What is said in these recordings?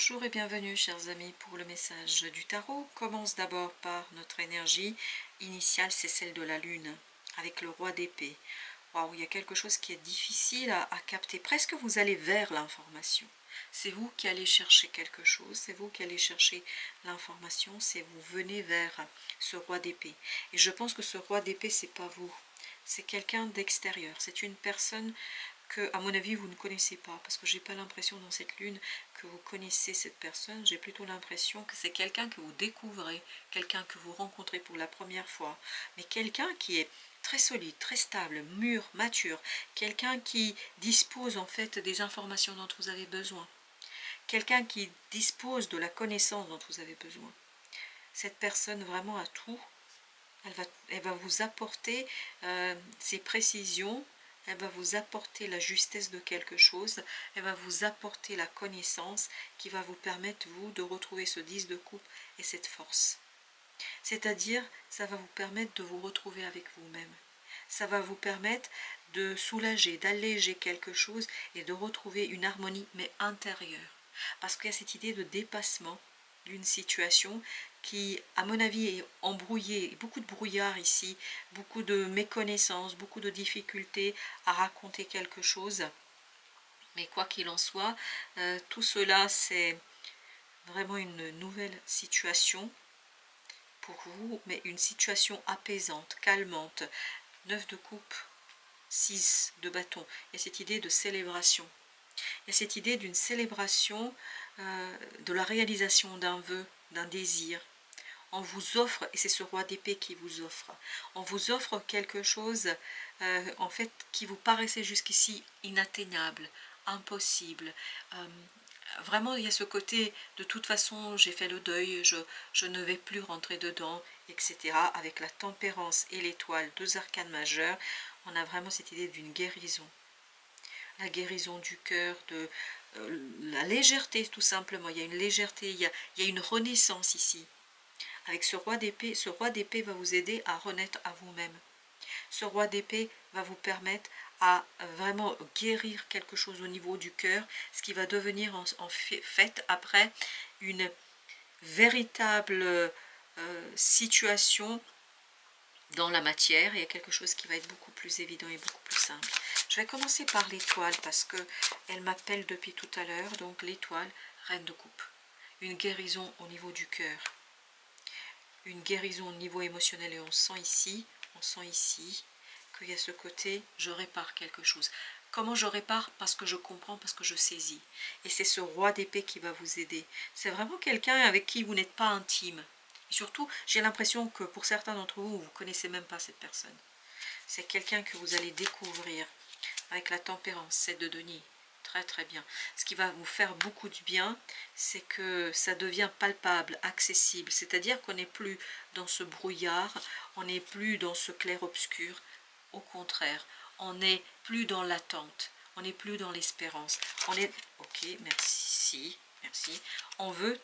Bonjour et bienvenue chers amis pour le message du tarot. Commence d'abord par notre énergie initiale, c'est celle de la lune avec le roi d'épée. Waouh, il y a quelque chose qui est difficile à capter, presque vous allez vers l'information. C'est vous qui allez chercher quelque chose, c'est vous qui allez chercher l'information, c'est vous venez vers ce roi d'épée. Et je pense que ce roi d'épée, c'est pas vous, c'est quelqu'un d'extérieur, c'est une personne que, à mon avis, vous ne connaissez pas, parce que j'ai pas l'impression dans cette lune que vous connaissez cette personne. J'ai plutôt l'impression que c'est quelqu'un que vous découvrez, quelqu'un que vous rencontrez pour la première fois, mais quelqu'un qui est très solide, très stable, mûr, mature, quelqu'un qui dispose en fait des informations dont vous avez besoin, quelqu'un qui dispose de la connaissance dont vous avez besoin. Cette personne vraiment a tout, elle va vous apporter ses précisions, elle va vous apporter la justesse de quelque chose, elle va vous apporter la connaissance qui va vous permettre, vous, de retrouver ce 10 de coupe et cette force. C'est-à-dire, ça va vous permettre de vous retrouver avec vous-même. Ça va vous permettre de soulager, d'alléger quelque chose et de retrouver une harmonie, mais intérieure. Parce qu'il y a cette idée de dépassement d'une situation qui, à mon avis, est embrouillée, beaucoup de brouillard ici, beaucoup de méconnaissance, beaucoup de difficultés à raconter quelque chose. Mais quoi qu'il en soit, tout cela, c'est vraiment une nouvelle situation pour vous, mais une situation apaisante, calmante. 9 de coupe, 6 de bâton. Il y a cette idée de célébration. Il y a cette idée d'une célébration de la réalisation d'un vœu, d'un désir. On vous offre, et c'est ce roi d'épée qui vous offre, on vous offre quelque chose en fait qui vous paraissait jusqu'ici inatteignable, impossible. Vraiment, il y a ce côté, de toute façon, j'ai fait le deuil, je ne vais plus rentrer dedans, etc. Avec la tempérance et l'étoile, deux arcanes majeures, on a vraiment cette idée d'une guérison. La guérison du cœur, de la légèreté tout simplement. Il y a une légèreté, il y a une renaissance ici. Avec ce roi d'épée va vous aider à renaître à vous-même. Ce roi d'épée va vous permettre à vraiment guérir quelque chose au niveau du cœur, ce qui va devenir en fait après une véritable situation dans la matière. Il y a quelque chose qui va être beaucoup plus évident et beaucoup plus simple. Je vais commencer par l'étoile parce que elle m'appelle depuis tout à l'heure. Donc l'étoile, reine de coupe. Une guérison au niveau du cœur. Une guérison au niveau émotionnel et on sent ici qu'il y a ce côté, je répare quelque chose. Comment je répare? Parce que je comprends, parce que je saisis. Et c'est ce roi d'épée qui va vous aider. C'est vraiment quelqu'un avec qui vous n'êtes pas intime. Et surtout, j'ai l'impression que pour certains d'entre vous, vous ne connaissez même pas cette personne. C'est quelqu'un que vous allez découvrir avec la tempérance, 7 de denier. Très très bien. Ce qui va vous faire beaucoup de bien, c'est que ça devient palpable, accessible. C'est-à-dire qu'on n'est plus dans ce brouillard, on n'est plus dans ce clair-obscur. Au contraire, on n'est plus dans l'attente, on n'est plus dans l'espérance. On est... Ok, merci, merci. On veut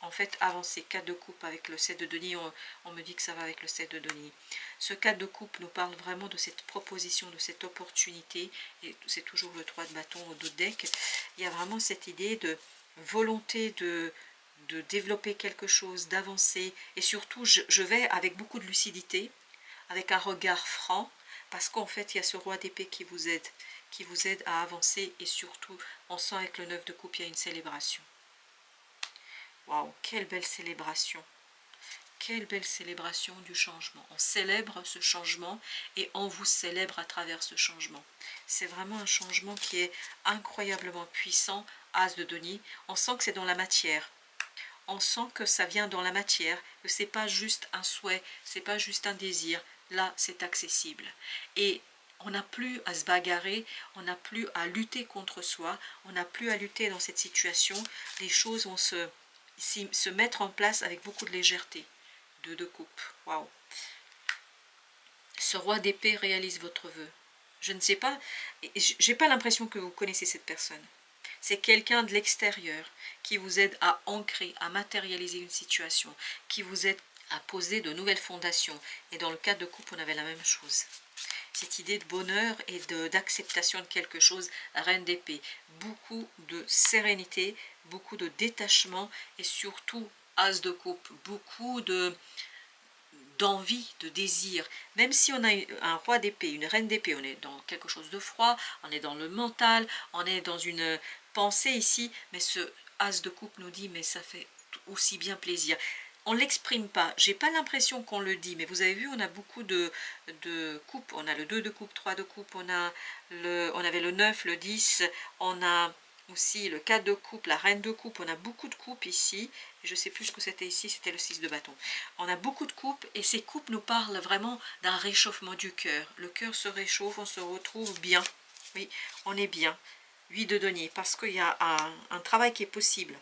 en fait avancer. 4 de coupe avec le 7 de denier, on me dit que ça va avec le 7 de denier. Ce 4 de coupe nous parle vraiment de cette proposition, de cette opportunité, et c'est toujours le 3 de bâton au dos de deck. Il y a vraiment cette idée de volonté de développer quelque chose, d'avancer, et surtout je vais avec beaucoup de lucidité, avec un regard franc, parce qu'en fait il y a ce roi d'épée qui vous aide à avancer, et surtout on sent avec le 9 de coupe il y a une célébration. Waouh, quelle belle célébration! Quelle belle célébration du changement. On célèbre ce changement et on vous célèbre à travers ce changement. C'est vraiment un changement qui est incroyablement puissant. As de denier, on sent que c'est dans la matière. On sent que ça vient dans la matière, que c'est pas juste un souhait, c'est pas juste un désir. Là, c'est accessible. Et on n'a plus à se bagarrer, on n'a plus à lutter contre soi, on n'a plus à lutter dans cette situation. Les choses vont se mettre en place avec beaucoup de légèreté. 2 de coupe, waouh. Ce roi d'épée réalise votre vœu. Je ne sais pas, j'ai pas l'impression que vous connaissez cette personne. C'est quelqu'un de l'extérieur qui vous aide à ancrer, à matérialiser une situation, qui vous aide à poser de nouvelles fondations. Et dans le cas de coupe, on avait la même chose. cette idée de bonheur et d'acceptation de quelque chose, reine d'épée. Beaucoup de sérénité, beaucoup de détachement et surtout as de coupe, beaucoup d'envie, de désir. Même si on a un roi d'épée, une reine d'épée, on est dans quelque chose de froid, on est dans le mental, on est dans une pensée ici, mais ce as de coupe nous dit, mais ça fait aussi bien plaisir. On ne l'exprime pas, j'ai pas l'impression qu'on le dit, mais vous avez vu, on a beaucoup de coupes, on a le 2 de coupe, 3 de coupe, on avait le 9, le 10, on a aussi le 4 de coupe, la reine de coupe, on a beaucoup de coupes ici, je sais plus ce que c'était ici, c'était le 6 de bâton. On a beaucoup de coupes et ces coupes nous parlent vraiment d'un réchauffement du cœur. Le cœur se réchauffe, on se retrouve bien, oui, on est bien. 8 de denier, parce qu'il y a un travail qui est possible.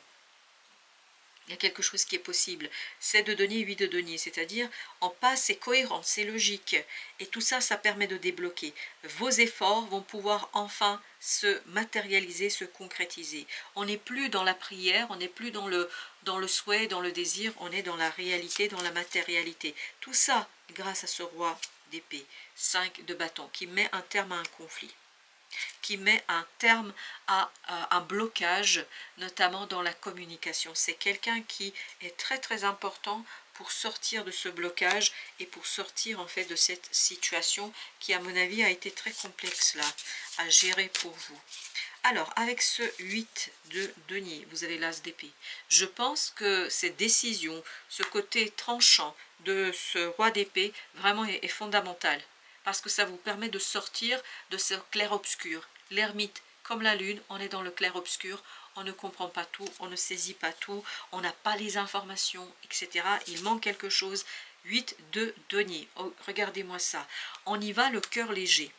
Il y a quelque chose qui est possible. 7 de denier, 8 de denier, c'est-à-dire en passe, c'est cohérent, c'est logique. Et tout ça, ça permet de débloquer. Vos efforts vont pouvoir enfin se matérialiser, se concrétiser. On n'est plus dans la prière, on n'est plus dans le souhait, dans le désir, on est dans la réalité, dans la matérialité. Tout ça grâce à ce roi d'épée, 5 de bâton, qui met un terme à un conflit, qui met un terme à un blocage, notamment dans la communication. C'est quelqu'un qui est très très important pour sortir de ce blocage et pour sortir en fait de cette situation qui à mon avis a été très complexe là à gérer pour vous. Alors avec ce 8 de denier, vous avez l'as d'épée. Je pense que cette décision, ce côté tranchant de ce roi d'épée vraiment est fondamental. Parce que ça vous permet de sortir de ce clair-obscur. L'ermite, comme la lune, on est dans le clair-obscur, on ne comprend pas tout, on ne saisit pas tout, on n'a pas les informations, etc. Il manque quelque chose. 8 de denier. Oh, regardez-moi ça. On y va le cœur léger.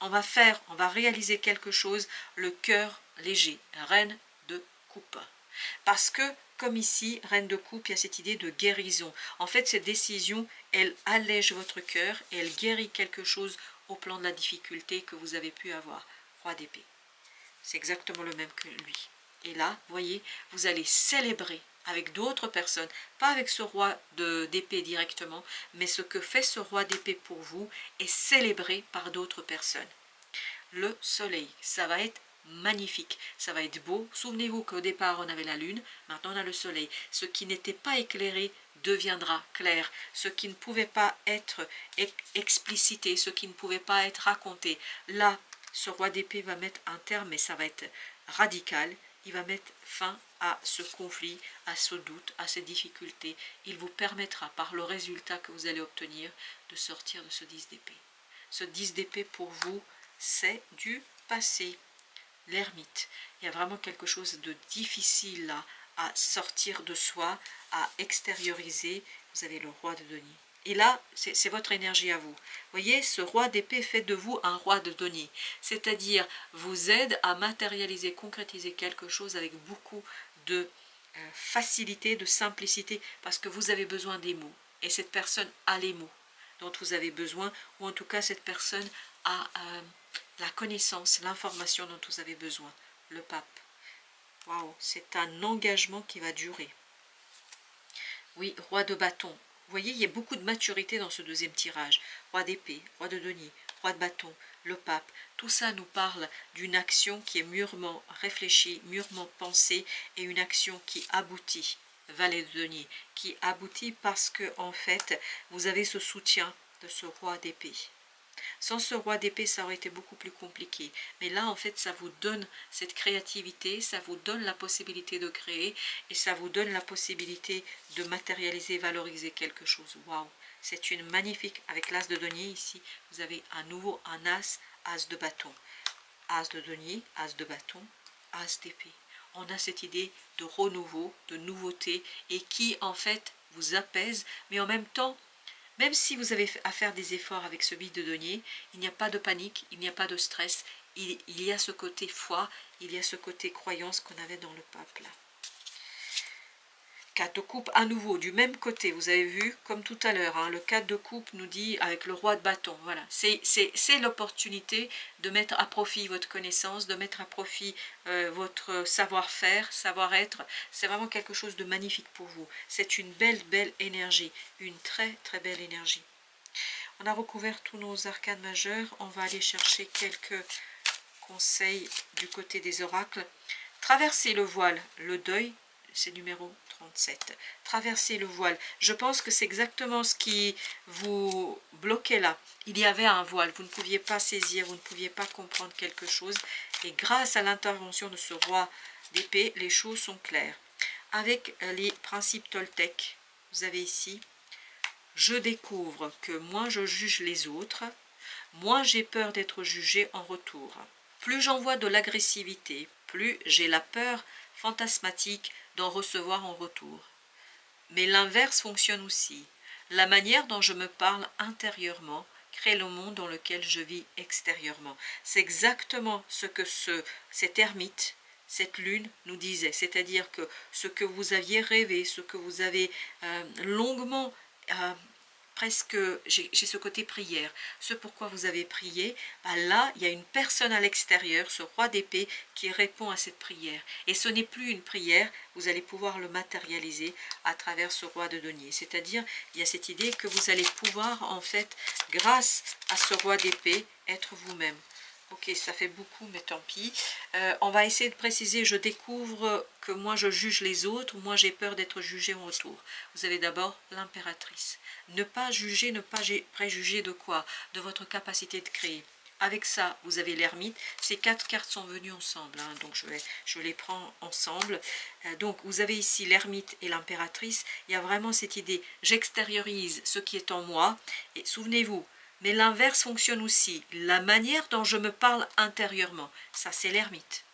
On va réaliser quelque chose, le cœur léger. Reine de coupe. Parce que, comme ici, reine de coupe, il y a cette idée de guérison. En fait, cette décision, elle allège votre cœur et elle guérit quelque chose au plan de la difficulté que vous avez pu avoir. Roi d'épée. C'est exactement le même que lui. Et là, voyez, vous allez célébrer avec d'autres personnes, pas avec ce roi d'épée directement, mais ce que fait ce roi d'épée pour vous est célébré par d'autres personnes. Le soleil, ça va être magnifique, ça va être beau. Souvenez-vous qu'au départ on avait la lune, maintenant on a le soleil. Ce qui n'était pas éclairé deviendra clair, ce qui ne pouvait pas être explicité, ce qui ne pouvait pas être raconté. Là, ce roi d'épée va mettre un terme, mais ça va être radical. Il va mettre fin à ce conflit, à ce doute, à ces difficultés. Il vous permettra, par le résultat que vous allez obtenir, de sortir de ce 10 d'épée. Ce 10 d'épée pour vous, c'est du passé. L'ermite. Il y a vraiment quelque chose de difficile là, à sortir de soi, à extérioriser. Vous avez le roi de denier. Et là, c'est votre énergie à vous. Vous voyez, ce roi d'épée fait de vous un roi de denier. C'est-à-dire, vous aide à matérialiser, concrétiser quelque chose avec beaucoup de facilité, de simplicité, parce que vous avez besoin des mots. Et cette personne a les mots dont vous avez besoin, ou en tout cas, cette personne a la connaissance, l'information dont vous avez besoin. Le pape. Waouh, c'est un engagement qui va durer. Oui, roi de bâton. Vous voyez, il y a beaucoup de maturité dans ce deuxième tirage. Roi d'épée, roi de denier, roi de bâton, le pape. Tout ça nous parle d'une action qui est mûrement réfléchie, mûrement pensée, et une action qui aboutit. Valet de denier, qui aboutit parce que, en fait, vous avez ce soutien de ce roi d'épée. Sans ce roi d'épée, ça aurait été beaucoup plus compliqué. Mais là, en fait, ça vous donne cette créativité, ça vous donne la possibilité de créer et ça vous donne la possibilité de matérialiser, valoriser quelque chose. Waouh! C'est une magnifique, avec l'as de denier ici, vous avez à nouveau un as, as de bâton. As de denier, as de bâton, as d'épée. On a cette idée de renouveau, de nouveauté et qui, en fait, vous apaise, mais en même temps, même si vous avez à faire des efforts avec ce 8 de denier, il n'y a pas de panique, il n'y a pas de stress, il y a ce côté foi, il y a ce côté croyance qu'on avait dans le pape là. 4 de coupe à nouveau, du même côté, vous avez vu, comme tout à l'heure, hein, le 4 de coupe nous dit avec le roi de bâton, voilà, c'est l'opportunité de mettre à profit votre connaissance, de mettre à profit votre savoir-faire, savoir-être, c'est vraiment quelque chose de magnifique pour vous, c'est une belle énergie, une très belle énergie. On a recouvert tous nos arcanes majeurs. On va aller chercher quelques conseils du côté des oracles. Traverser le voile, le deuil, c'est numéro 37. Traverser le voile. Je pense que c'est exactement ce qui vous bloquait là. Il y avait un voile, vous ne pouviez pas saisir, vous ne pouviez pas comprendre quelque chose. Et grâce à l'intervention de ce roi d'épée, les choses sont claires. Avec les principes Toltec, vous avez ici, je découvre que moins je juge les autres, moins j'ai peur d'être jugé en retour. Plus j'envoie de l'agressivité, plus j'ai la peur fantasmatique d'en recevoir en retour. Mais l'inverse fonctionne aussi. La manière dont je me parle intérieurement crée le monde dans lequel je vis extérieurement. C'est exactement ce que cet ermite, cette lune nous disait. C'est-à-dire que ce que vous aviez rêvé, ce que vous avez longuement presque, j'ai ce côté prière, ce pourquoi vous avez prié, là, il y a une personne à l'extérieur, ce roi d'épée, qui répond à cette prière. Et ce n'est plus une prière, vous allez pouvoir le matérialiser à travers ce roi de denier. C'est-à-dire, il y a cette idée que vous allez pouvoir, en fait, grâce à ce roi d'épée, être vous-même. Ok, ça fait beaucoup, mais tant pis. On va essayer de préciser, je découvre que moi je juge les autres, moi j'ai peur d'être jugé en retour. Vous avez d'abord l'impératrice. Ne pas juger, ne pas préjuger de quoi? De votre capacité de créer. Avec ça, vous avez l'ermite. Ces 4 cartes sont venues ensemble, hein, donc je les prends ensemble. Donc vous avez ici l'ermite et l'impératrice. Il y a vraiment cette idée, j'extériorise ce qui est en moi. Et souvenez-vous, mais l'inverse fonctionne aussi. La manière dont je me parle intérieurement, ça c'est l'ermite.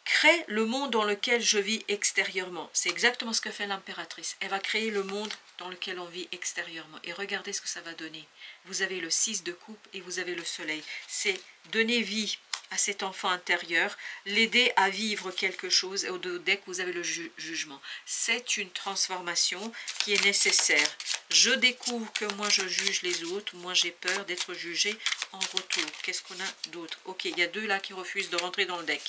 Crée le monde dans lequel je vis extérieurement. C'est exactement ce que fait l'impératrice. Elle va créer le monde dans lequel on vit extérieurement. Et regardez ce que ça va donner. Vous avez le 6 de coupe et vous avez le soleil. C'est donner vie à cet enfant intérieur, l'aider à vivre quelque chose. Et au deck, vous avez le jugement. C'est une transformation qui est nécessaire. Je découvre que moi je juge les autres, moi j'ai peur d'être jugé en retour. Qu'est-ce qu'on a d'autre? Ok, il y a 2 là qui refusent de rentrer dans le deck.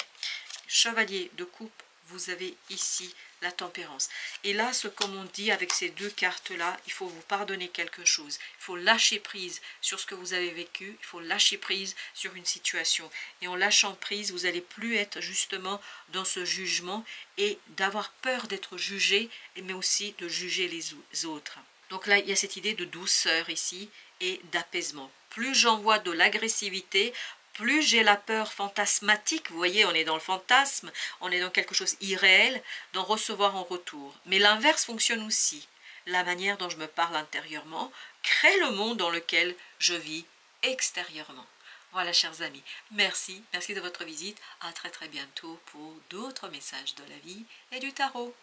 Chevalier de coupe, vous avez ici la tempérance. Et là, ce comme on dit avec ces 2 cartes-là, il faut vous pardonner quelque chose. Il faut lâcher prise sur ce que vous avez vécu. Il faut lâcher prise sur une situation. Et en lâchant prise, vous n'allez plus être justement dans ce jugement et d'avoir peur d'être jugé, mais aussi de juger les autres. Donc là, il y a cette idée de douceur ici et d'apaisement. Plus j'envoie de l'agressivité, plus j'ai la peur fantasmatique, vous voyez, on est dans le fantasme, on est dans quelque chose irréel, d'en recevoir en retour. Mais l'inverse fonctionne aussi. La manière dont je me parle intérieurement crée le monde dans lequel je vis extérieurement. Voilà, chers amis, merci de votre visite. À très bientôt pour d'autres messages de la vie et du tarot.